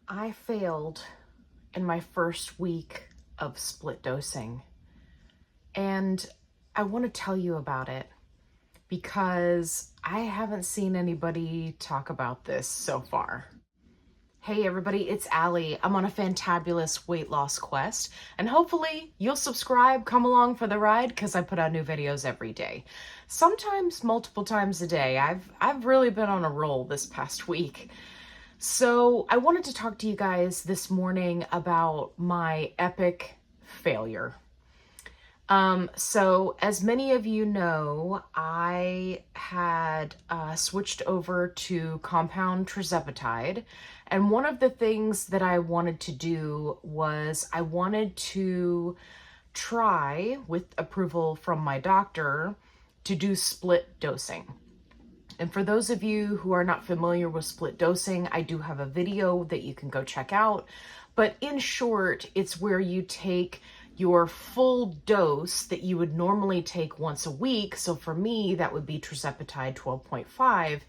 I failed in my first week of split dosing, and I want to tell you about it because I haven't seen anybody talk about this so far. Hey everybody, it's Allie. I'm on a fantabulous weight loss quest, and hopefully you'll subscribe, come along for the ride, because I put out new videos every day. Sometimes multiple times a day. I've really been on a roll this past week. So I wanted to talk to you guys this morning about my epic failure. So as many of you know, I had switched over to compound Tirzepatide, and one of the things that I wanted to do was I wanted to try, with approval from my doctor, to do split dosing. And for those of you who are not familiar with split dosing, I do have a video that you can go check out. But in short, it's where you take your full dose that you would normally take once a week. So for me, that would be Tirzepatide 12.5.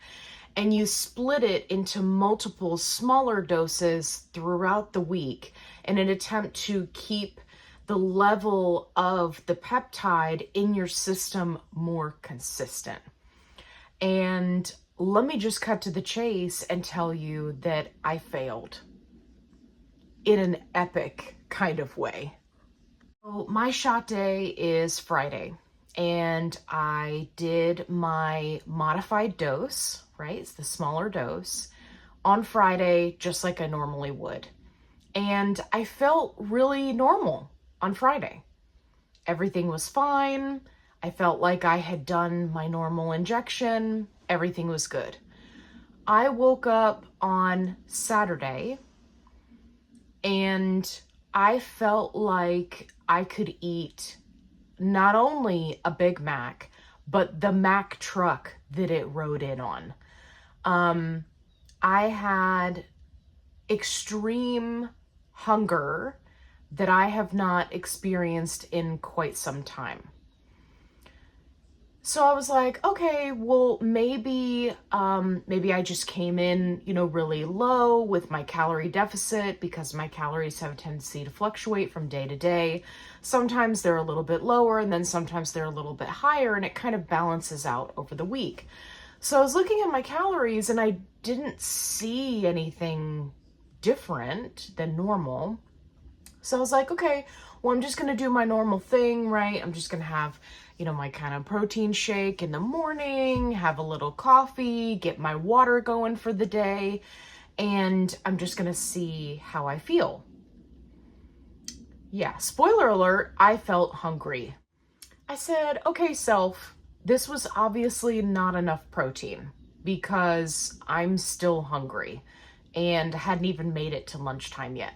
And you split it into multiple smaller doses throughout the week in an attempt to keep the level of the peptide in your system more consistent. And let me just cut to the chase and tell you that I failed in an epic kind of way. So my shot day is Friday, and I did my modified dose, right? It's the smaller dose on Friday, just like I normally would. And I felt really normal on Friday. Everything was fine. I felt like I had done my normal injection. Everything was good. I woke up on Saturday and I felt like I could eat not only a Big Mac, but the Mac truck that it rode in on. I had extreme hunger that I have not experienced in quite some time. So I was like, okay, well, maybe I just came in, really low with my calorie deficit, because my calories have a tendency to fluctuate from day to day. Sometimes they're a little bit lower, and then sometimes they're a little bit higher, and it kind of balances out over the week. So I was looking at my calories, and I didn't see anything different than normal. So I was like, okay, well, I'm just going to do my normal thing, right? I'm just going to have, my kind of protein shake in the morning, have a little coffee, get my water going for the day, and I'm just going to see how I feel. Yeah, spoiler alert, I felt hungry. I said, okay, self, this was obviously not enough protein because I'm still hungry and hadn't even made it to lunchtime yet.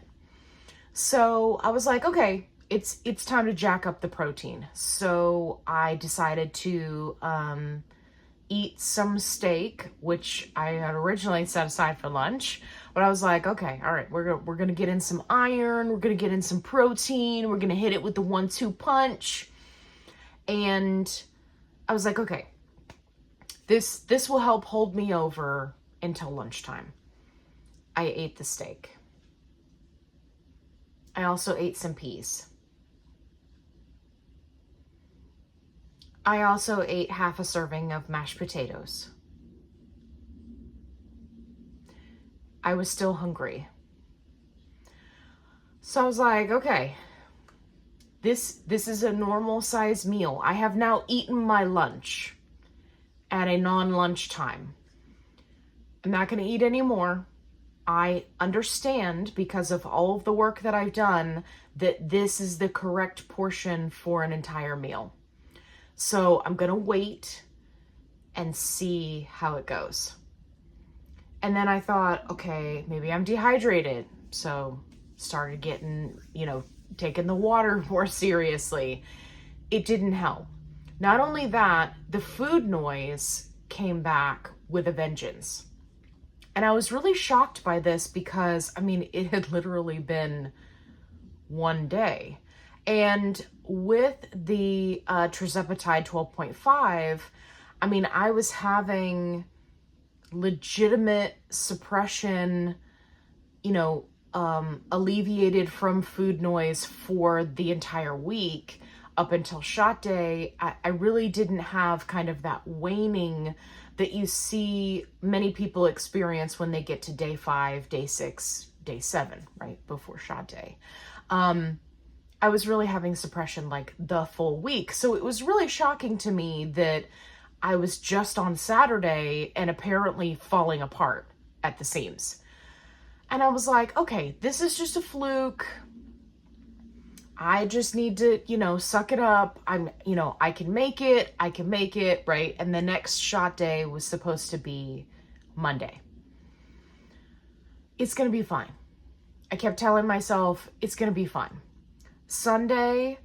So I was like, okay, it's time to jack up the protein. So I decided to eat some steak, which I had originally set aside for lunch. But I was like, okay, all right, we're gonna get in some iron, we're gonna get in some protein, we're gonna hit it with the 1-2 punch. And I was like, okay, this will help hold me over until lunchtime. I ate the steak. I also ate some peas. I also ate half a serving of mashed potatoes. I was still hungry. So I was like, okay, this is a normal size meal. I have now eaten my lunch at a non-lunch time. I'm not going to eat anymore. I understand, because of all of the work that I've done, that this is the correct portion for an entire meal. So I'm going to wait and see how it goes. And then I thought, okay, maybe I'm dehydrated. So started getting, taking the water more seriously. It didn't help. Not only that, the food noise came back with a vengeance. And I was really shocked by this because, it had literally been one day. And with the Tirzepatide 12.5, I was having legitimate suppression alleviated from food noise for the entire week up until shot day, I really didn't have kind of that waning that you see many people experience when they get to day 5, day 6, day 7, right before shot day. I was really having suppression like the full week. So it was really shocking to me that I was just on Saturday and apparently falling apart at the seams. And I was like, okay, this is just a fluke. I just need to, suck it up. I can make it, right? And the next shot day was supposed to be Monday. It's going to be fine. I kept telling myself it's going to be fine. Sunday,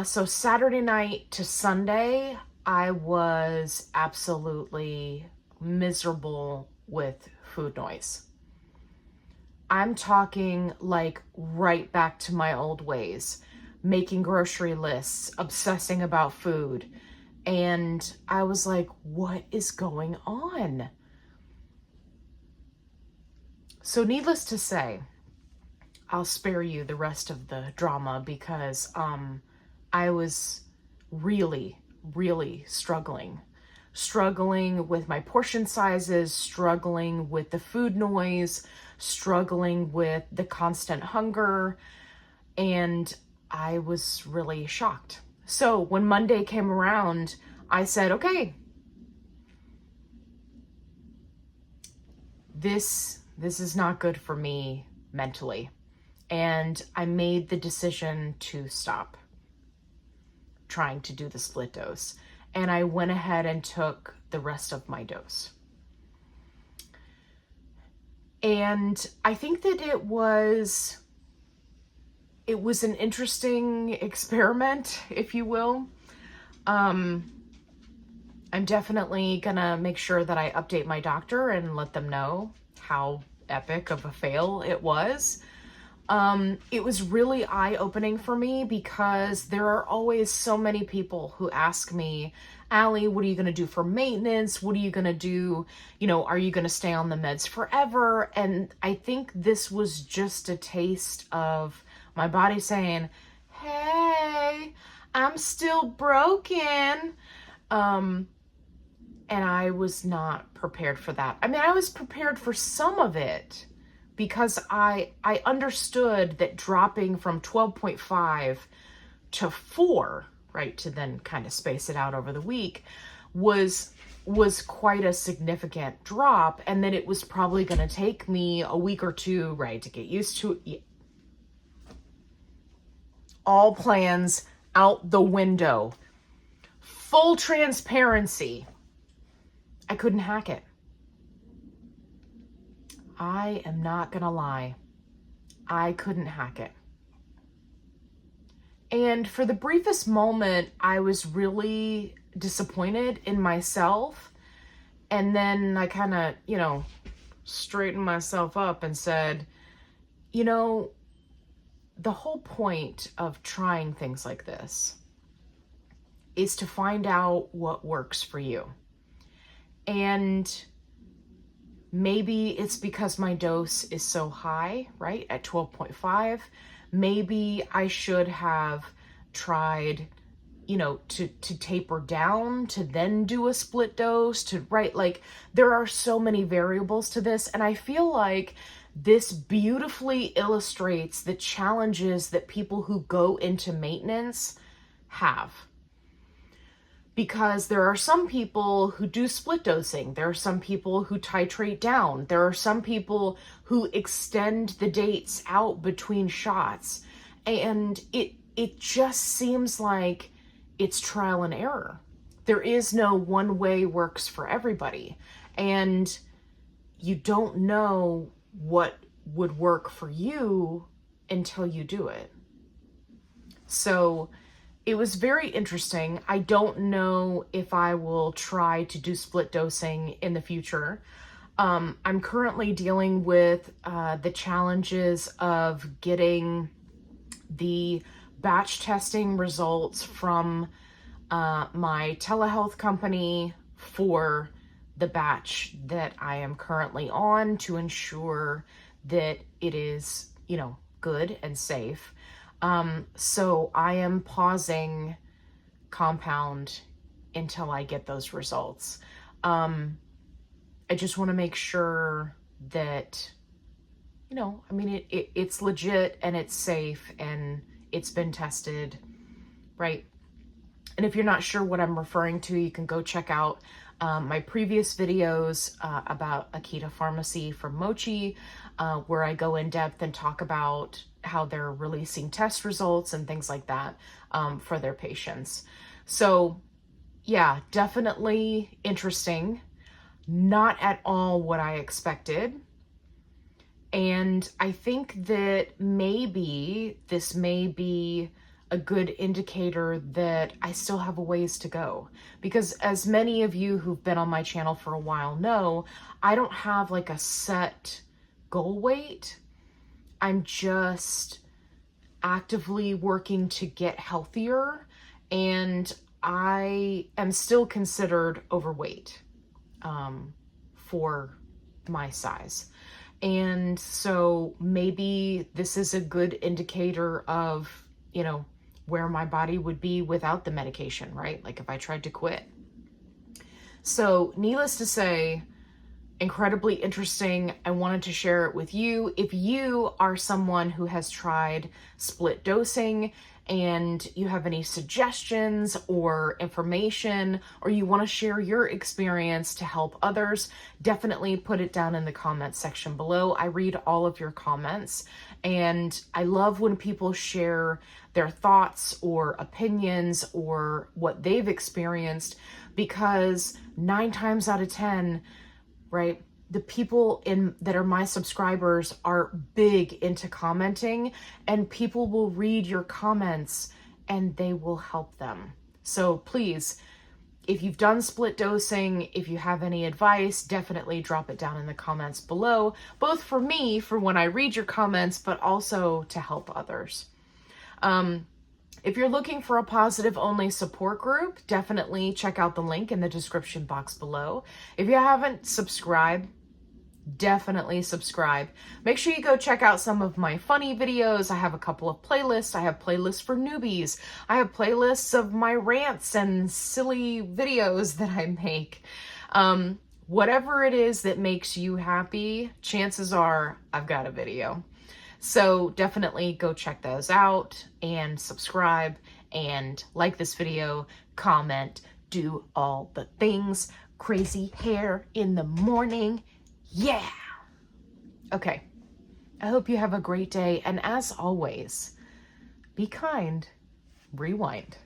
so Saturday night to Sunday, I was absolutely miserable with food noise. I'm talking like right back to my old ways, making grocery lists, obsessing about food. And I was like, what is going on? So needless to say, I'll spare you the rest of the drama because I was really, really struggling with my portion sizes, struggling with the food noise, struggling with the constant hunger, and I was really shocked. So when Monday came around, I said, okay, this is not good for me mentally. And I made the decision to stop trying to do the split dose. And I went ahead and took the rest of my dose. And I think that it was an interesting experiment, if you will. I'm definitely gonna make sure that I update my doctor and let them know how epic of a fail it was. It was really eye-opening for me because there are always so many people who ask me, Allie, what are you going to do for maintenance? What are you going to do? Are you going to stay on the meds forever? And I think this was just a taste of my body saying, hey, I'm still broken. And I was not prepared for that. I mean, I was prepared for some of it, because I understood that dropping from 12.5 to 4, right, to then kind of space it out over the week, was quite a significant drop, and that it was probably going to take me a week or two, right, to get used to it. All plans out the window. Full transparency. I couldn't hack it. I am not gonna lie. I couldn't hack it. And for the briefest moment, I was really disappointed in myself. And then I kind of, straightened myself up and said, the whole point of trying things like this is to find out what works for you. And maybe it's because my dose is so high, right, at 12.5. Maybe I should have tried, to taper down, to then do a split dose, like, there are so many variables to this. And I feel like this beautifully illustrates the challenges that people who go into maintenance have. Because there are some people who do split dosing. There are some people who titrate down. There are some people who extend the dates out between shots. And it just seems like it's trial and error. There is no one way works for everybody. And you don't know what would work for you until you do it. So it was very interesting. I don't know if I will try to do split dosing in the future. I'm currently dealing with the challenges of getting the batch testing results from my telehealth company for the batch that I am currently on, to ensure that it is, you know, good and safe. So I am pausing compound until I get those results. I just want to make sure that, you know, I mean, it's legit and it's safe and it's been tested, right? And if you're not sure what I'm referring to, you can go check out my previous videos about Akita Pharmacy from Mochi, where I go in depth and talk about how they're releasing test results and things like that for their patients. So yeah, definitely interesting. Not at all what I expected. And I think that maybe this may be a good indicator that I still have a ways to go. Because as many of you who've been on my channel for a while know, I don't have like a set goal weight. I'm just actively working to get healthier, and I am still considered overweight for my size. And so maybe this is a good indicator of, you know, where my body would be without the medication, right? Like if I tried to quit. So needless to say, incredibly interesting. I wanted to share it with you. If you are someone who has tried split dosing and you have any suggestions or information, or you want to share your experience to help others, definitely put it down in the comments section below. I read all of your comments, and I love when people share their thoughts or opinions or what they've experienced, because 9 times out of 10, right, the people that are my subscribers are big into commenting, and people will read your comments and they will help them. So please, if you've done split dosing, if you have any advice, definitely drop it down in the comments below, both for me, for when I read your comments, but also to help others. If you're looking for a positive only support group, definitely check out the link in the description box below. If you haven't subscribed, definitely subscribe. Make sure you go check out some of my funny videos. I have a couple of playlists. I have playlists for newbies. I have playlists of my rants and silly videos that I make. Whatever it is that makes you happy, chances are I've got a video. So definitely go check those out and subscribe and like this video, comment, do all the things. Crazy hair in the morning. Yeah. Okay. I hope you have a great day. And as always, be kind. Rewind.